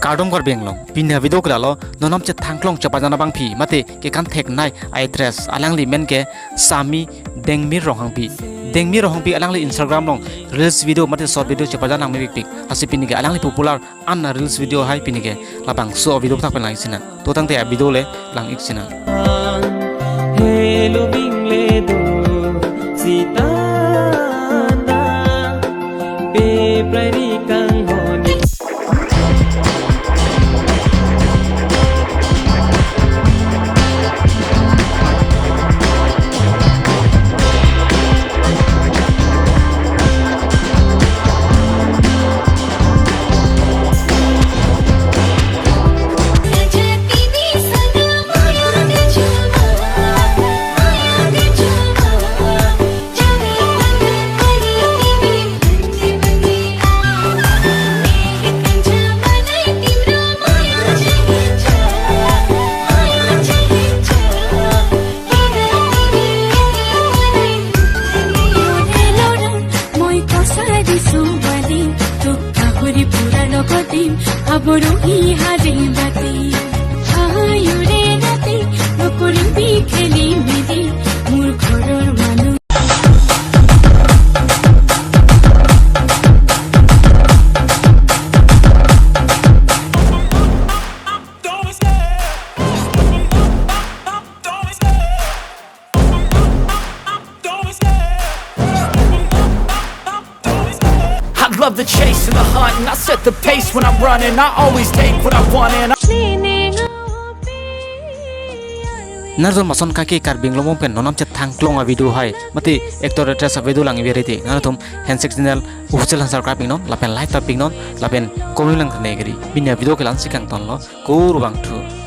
Kardom kar benglong pinha video klalo nonom che thangklong chapajana bang phi mate ke kan thek nai address alang li men ke sami dengmir rohang pi alang li Instagram long reels video mate short video chapajana me pik asi pini ke alang li popular anna reels video hai pini ke labang so video tak pen lang sina to tang te video le lang ik sina hello bingle do sita na pe prari kang honi Aboro ihade bati ayure nate nokori bikheli medi mur khoror manu I love the chase and the hunt, and I set the pace when I'm running. I always take what I want and Narzon mason kaki kar benglong pen nonam che thangklong a video hai mate actor actress video lang verite nanatum handshake channel official hansar craping non lapen live taping non lapen comment lang negri binya video ke lan sikang ton lo ko rubang thu